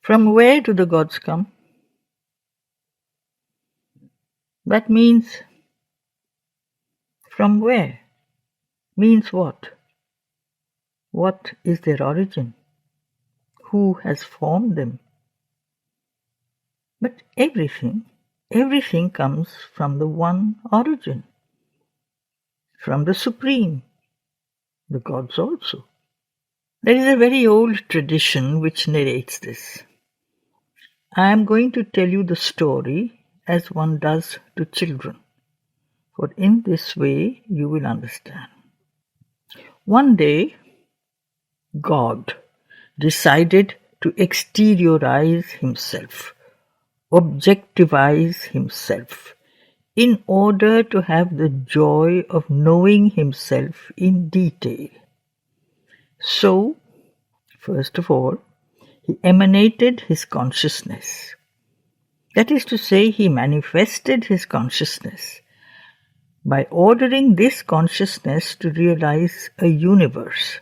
From where do the gods come? That means from where? Means what? What is their origin? Who has formed them? But everything comes from the one origin, from the Supreme, the gods also. There is a very old tradition which narrates this. I am going to tell you the story as one does to children, for in this way you will understand. One day, God decided to exteriorize himself, objectivise himself, in order to have the joy of knowing himself in detail. So, first of all, he emanated his consciousness. That is to say, he manifested his consciousness by ordering this consciousness to realize a universe.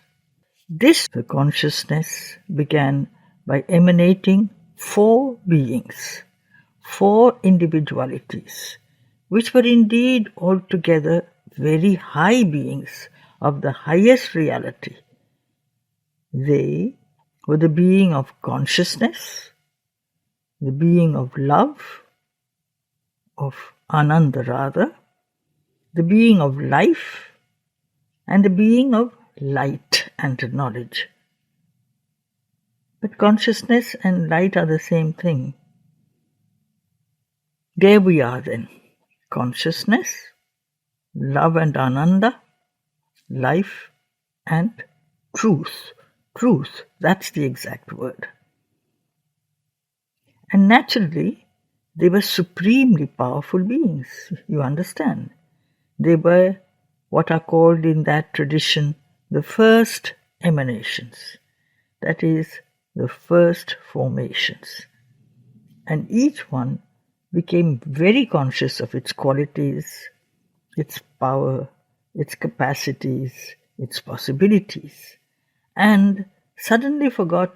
This consciousness began by emanating 4 beings, 4 individualities, which were indeed altogether very high beings of the highest reality. They were the being of consciousness, the being of love, of Ananda rather, the being of life, and the being of light and knowledge. But consciousness and light are the same thing. There we are then. Consciousness, love and Ananda, life and truth. Truth, that's the exact word. And naturally, they were supremely powerful beings, you understand. They were what are called in that tradition the first emanations, that is, the first formations. And each one became very conscious of its qualities, its power, its capacities, its possibilities, and suddenly forgot,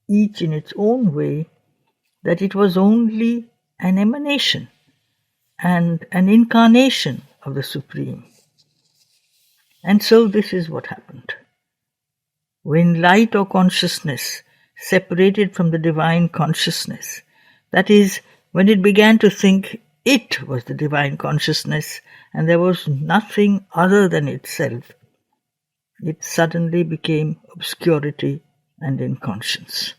each in its own way, that it was only an emanation and an incarnation of the Supreme. And so this is what happened. When light or consciousness separated from the divine consciousness, that is, when it began to think it was the divine consciousness and there was nothing other than itself, it suddenly became obscurity and inconscience.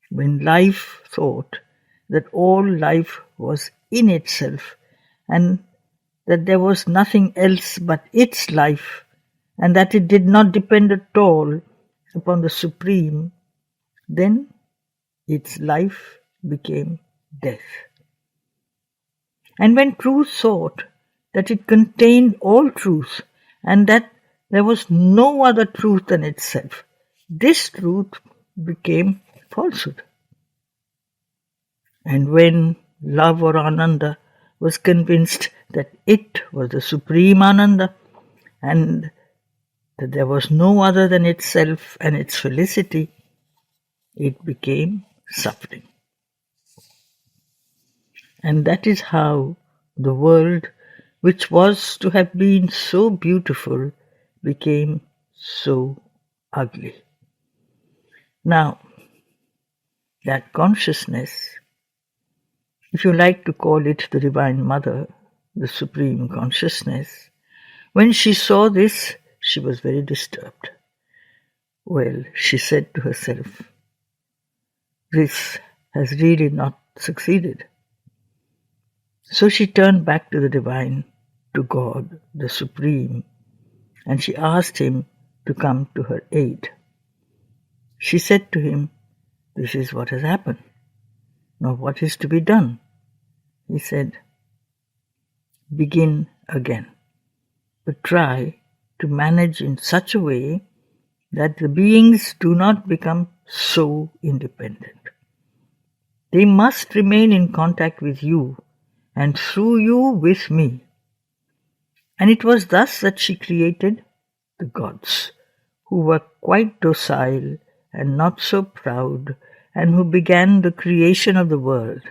When life thought that all life was in itself and that there was nothing else but its life and that it did not depend at all upon the Supreme, then its life became death. And when truth thought that it contained all truth and that there was no other truth than itself, this truth became falsehood. And when love or Ananda was convinced that it was the Supreme Ananda and that there was no other than itself and its felicity, it became suffering. And that is how the world, which was to have been so beautiful, became so ugly. Now, that consciousness, if you like to call it the Divine Mother, the Supreme Consciousness, when she saw this, she was very disturbed. Well, she said to herself, this has really not succeeded. So she turned back to the Divine, to God, the Supreme, and she asked him to come to her aid. She said to him, this is what has happened. Now what is to be done? He said, begin again, but try to manage in such a way that the beings do not become so independent. They must remain in contact with you and through you with me. And it was thus that she created the gods, who were quite docile and not so proud, and who began the creation of the world.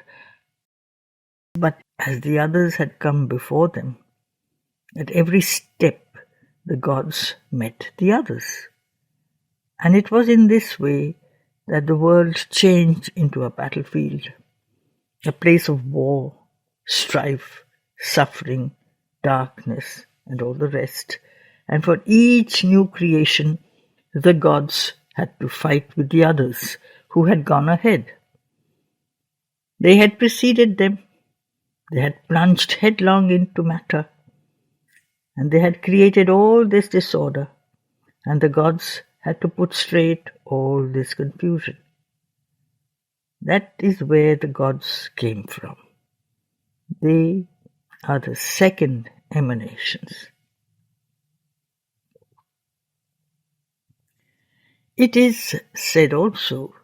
But as the others had come before them, at every step the gods met the others. And it was in this way that the world changed into a battlefield, a place of war, strife, suffering, darkness, and all the rest. And for each new creation, the gods had to fight with the others who had gone ahead. They had preceded them. They had plunged headlong into matter. And they had created all this disorder. And the gods had to put straight all this confusion. That is where the gods came from. They are the second emanations. It is said also,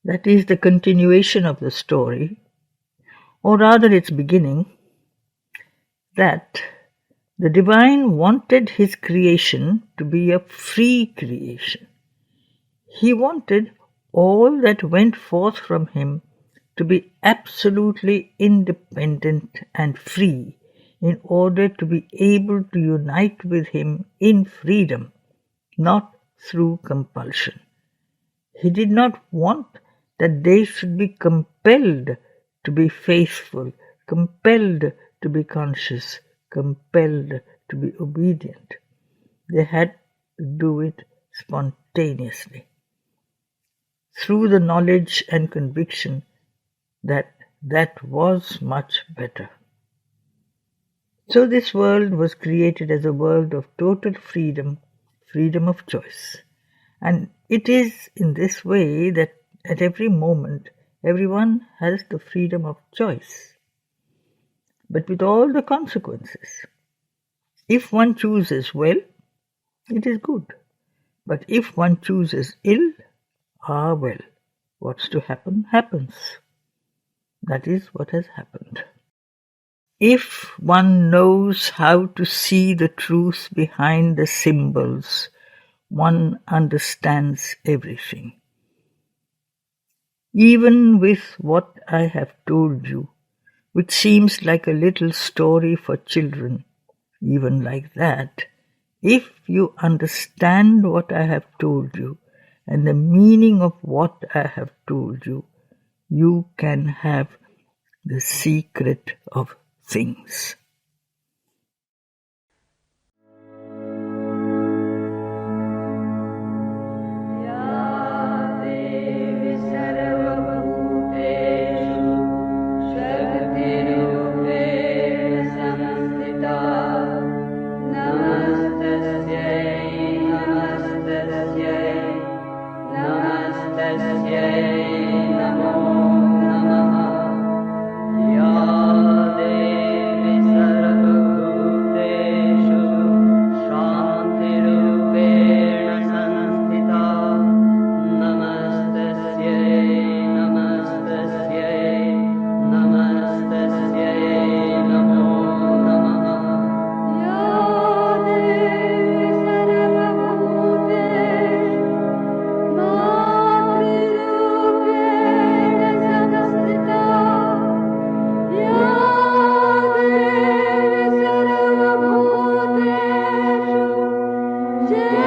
that is the continuation of the story, or rather its beginning, that the divine wanted his creation to be a free creation. He wanted all that went forth from him to be absolutely independent and free in order to be able to unite with him in freedom, not through compulsion. He did not want that they should be compelled to be faithful, compelled to be conscious, compelled to be obedient. They had to do it spontaneously, through the knowledge and conviction that that was much better. So this world was created as a world of total freedom, freedom of choice. And it is in this way that at every moment everyone has the freedom of choice, but with all the consequences. If one chooses well, it is good. But if one chooses ill, well, what's to happen, happens. That is what has happened. If one knows how to see the truth behind the symbols, one understands everything. Even with what I have told you, which seems like a little story for children, even like that, if you understand what I have told you and the meaning of what I have told you, you can have the secret of things. Jai